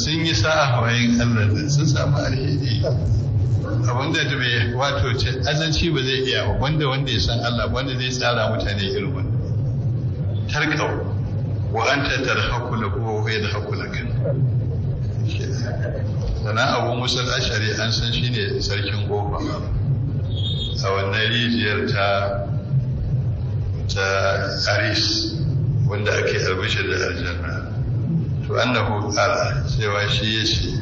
sun yi sa'a bayan Allah da sun samu alheri abinda da mai wato ce azanci ba zai iya wanda ya san Allah wanda zai tsara mutane irin wannan tarkau wa anta tarhaku lahu wa huwa yadhaku laka sana Abu Musa al-Ash'ari an san shine sarkin kofa a wannan rijiyar ta Aris wanda ake albishir da aljanna to annahu qala cewa shi yace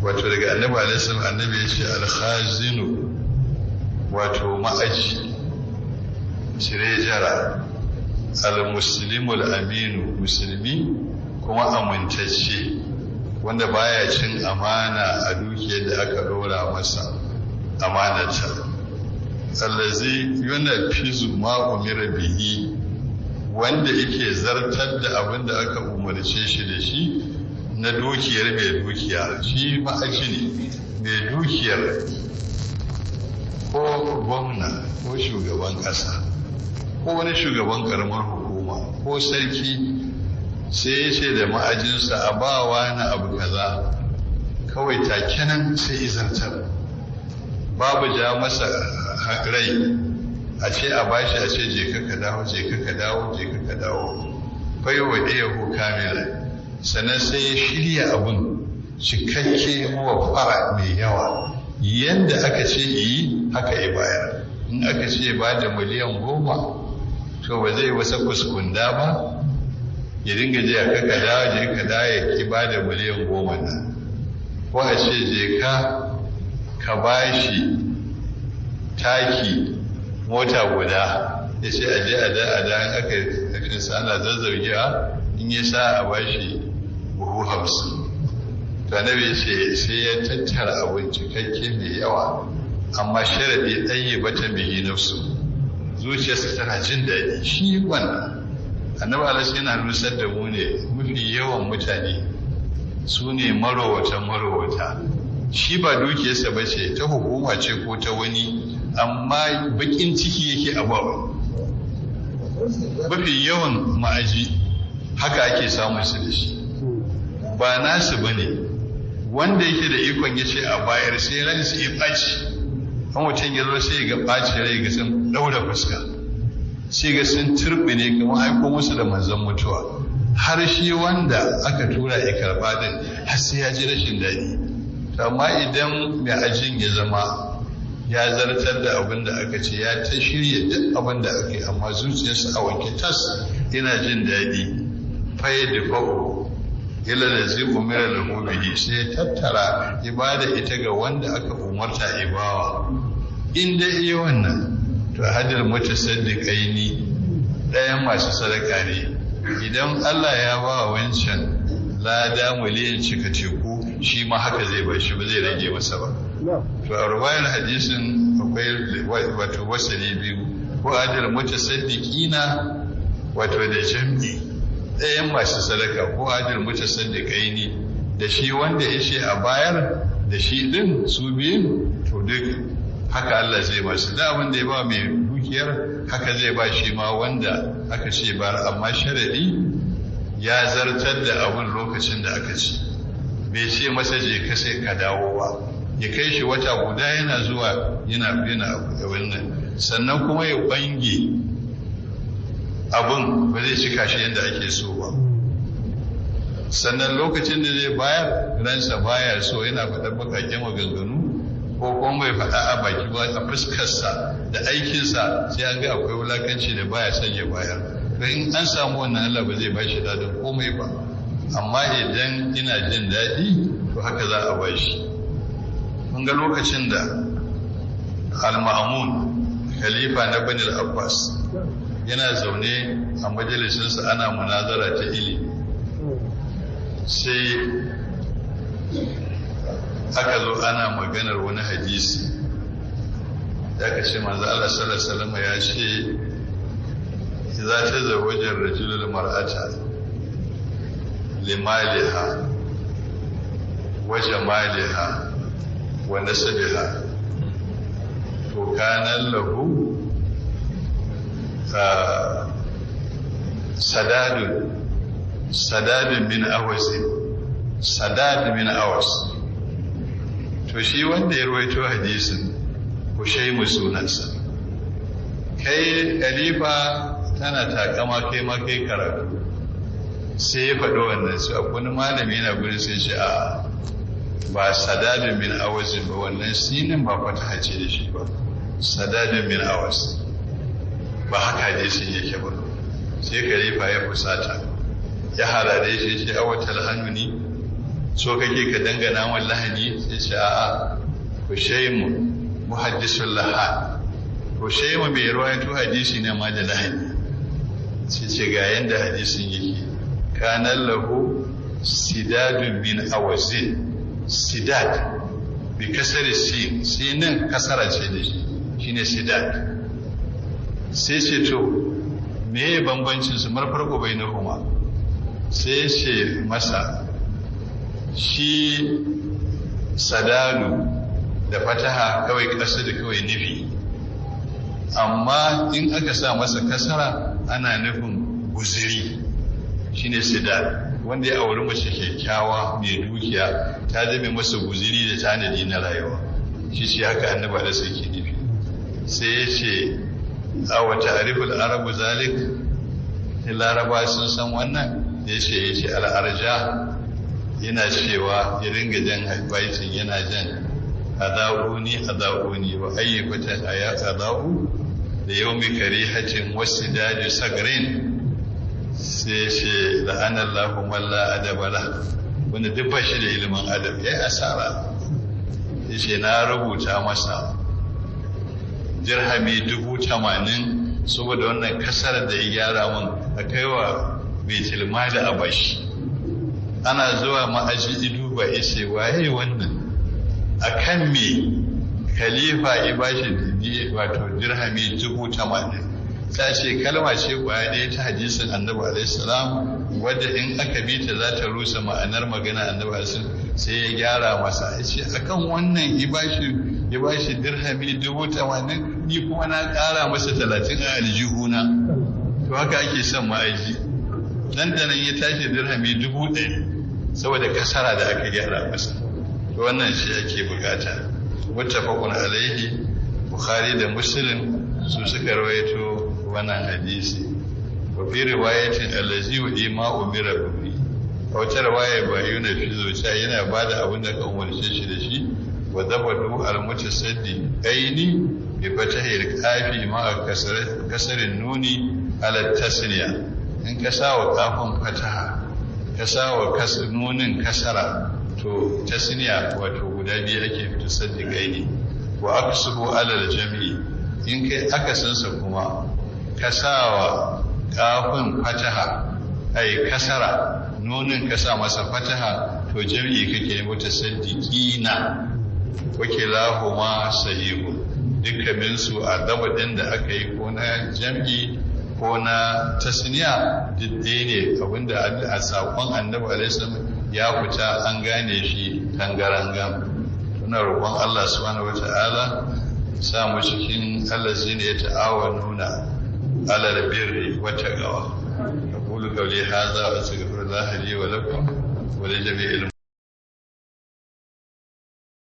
wato daga annabi alaihi salam annabi yace al-khazinu wato ma'aji sirejara al-muslimul aminu musulmi kuma amintacce wanda baya cin amana a dukiyar da aka dora masa amanata allazi yunfizu ma umira bihi wanda yake zartar da abin da aka umarce shi da shi na dukiyar mai dukiya shi ma'aji ne mai dukiyar ko gwamna ko shugaban ƙasa ko wani shugaban karamar hukuma ko sarki sai ya ce da ma'ajinsa a bawa na abu kaza kawai takenan sai izartar babu ja masa rai a ce a bashi a ce je ka dawo je ka dawo je ka dawo bai wa ɗaya ko kamila sannan sai ya shirya abun cikakke fara mai yawa yanda aka ce yi haka ya bayar in aka ce ba da miliyan 10 to ba zai wasa kuskunda ba ya dinga je a kaka dawo je ka dawo ya ki ba da miliyan 10 nan ko a ce je ka bashi taki mota guda ya ce a je a da aka sa ana zazzaugewa in ya sa a bashi buhu 50 to annabi ce sai ya tattara abin cikakke mai yawa amma sharadi ɗaya bata bihi nafsu zuciyarsa tana jin daɗi shi wannan annabi alaihi yana nusar da mu ne mafi yawan mutane su ne marowata shi ba dukiyarsa ba ce ta hukuma ce ko ta wani amma bakin ciki yake a bawa mafi yawan ma'aji haka ake samun su da shi ba nasu ba ne wanda yake da ikon ya ce a bayar sai ransu ya ɓaci an mutum ya zo sai ga ɓaci rai ga sun ɗaura fuska sai ga sun turbine kamar aiko musu da manzon mutuwa har shi wanda aka tura ya karɓa din har sai ya ji rashin daɗi amma idan mai ajin ya zama ya zartar da abin da aka ce ya ta shirya duk abin da aka yi amma zuciyarsa a wanke tas yana jin daɗi faye da fa'o ila da zai umira da hobihi sai ya tattara ibada ita ga wanda aka umarta ibawa in da iya wannan to hadar mutasaddiqaini ɗayan masu sadaka ne idan Allah ya ba wancan lada miliyan cika teku shi ma haka zai ba shi ba zai rage masa ba to a ruwayar hadisin akwai wato wasali biyu ko adal mutasaddiqina wato da jam'i ɗayan masu sadaka ko adal mutasaddiqaini da shi wanda ya ce a bayar da shi din su biyun to duk haka Allah zai ba su da abin da ya ba mai dukiyar haka zai ba shi ma wanda aka ce bar amma sharadi ya zartar da abin lokacin da aka ce bai ce masa je ka sai ka dawo ba ya kai shi wata guda yana zuwa yana wannan sannan kuma ya bange abin ba zai cika shi yadda ake so ba sannan lokacin da zai bayar ransa baya so yana faɗar bakakken maganganu ko kuma bai faɗa a baki ba a fuskarsa da aikinsa sai an ga akwai wulakanci da baya son ya bayar to in an samu wannan Allah ba zai ba shi dadin komai ba amma idan ina jin daɗi to haka za a ba shi mun ga lokacin da al-ma'mun khalifa na Bani al-Abbas yana zaune a majalisinsa ana munazara ta ilimi sai aka zo ana maganar wani hadisi da aka ce manzo Allah sallallahu alaihi wasallam ya ce idza tazawwaja ar-rajulu al-mar'ata limaliha wa jamaliha wa nasabiha to kana lahu sadadun min awasi Sadad min Awas. To shi wanda ya ruwaito hadisin Hushaimu sunansa. Kai khalifa tana takama kai ma kai karatu. Sai ya faɗo wannan su akwai malami yana gurin sai shi a ba Sadad min Awas ba, wannan sinin ba fataha ce da shi ba. Sadad min Awas. Ba haka hadisin yake ba. Sai khalifa ya fusata. Ya harare shi ce awatal hanuni, so kake ka dangana wa lahani? Sai ce a'a, Hushaimu muhaddisul lahan. Hushaimu mai ruwaito hadisi ne ma da lahani. Sai ce ga yanda hadisin yake, kanan lahu sidadun min awazin. Sidad bi kasar sin, sinin kasara ce da shi shine sidad. Sai ce to me bambancin su? Marfarko bai na huma. Sai ce masa shi sadalu da fataha kawai ƙasa da kawai nufi, amma in aka sa masa kasara ana nufin guziri, shine sidal. Wanda ya auri mace kyakkyawa mai dukiya ta zame masa guziri da tanadi na rayuwa, shi haka annaba da sai ke nufi. Sai ya ce a wata ariful arabu zalik, laraba sun san wannan? Ya ce al'arja yana cewa ya ringa jan baitin yana jan ada'uni wa ayyukatan aya ada'u da yaumi karihatin wasu daji sagrin. Sai ce la'anallahu man la adabala, wanda duk ba shi da ilimin adab ya yi asara. Ya ce na rubuta masa dirhami 80,000 saboda wannan kasar da ya gyara mun a kaiwa baitul mali a bashi. Ana zuwa ma'aji duba ya ce waye wannan, akan me khalifa ya bashi wato dirhami 80,000. Ta ce kalma ce kwaya ɗaya ta hadisin annabi alaihi salam wadda in aka bi ta za ta rusa ma'anar magana annabi alaihi, sai ya gyara masa. Ya ce akan wannan ya bashi dirhami 80,000, ni kuma na ƙara masa 30 a aljihuna. To haka ake son ma'aji. Nan da nan ya tashi dirhami 100,000 saboda kasara da aka gyara masa. To wannan shi ake bukata. Muttafaqun alaihi, Bukhari da Muslim su suka rawaito wannan hadisi. Wa fi riwayatin allazi wa ima umira bihi. A wata riwaya ba yuna fi zuciya yana bada abin da ka umarce shi da shi. Wa zabadu al-mutasaddi aini bi fatahil qafi ma kasarin nuni ala tasniya. In ka sa wa kafin fataha, ka sa wa nunin kasara, to tasniya wato guda biyu ake fita saddiqaini. Wa aqsubu ala al-jam'i, in kai akasinsa kuma ka sa wa kafin fataha ai kasara, nunin ka sa masa fataha, to jam'i kake mutasaddiqina. Wakilahuma sahihu, dukkanin su a dabadin da aka yi ko na jam'i ko na tasniya diddai ne, abinda a sakon annabi alaihi ya fita an gane shi tangarangam. Muna roƙon Allah subhanahu wata'ala sa mu cikin allazina yata'awanuna alal birri wat taqwa. Aqulu qawli hadha wa astaghfirullaha li wa lakum wa li jami'il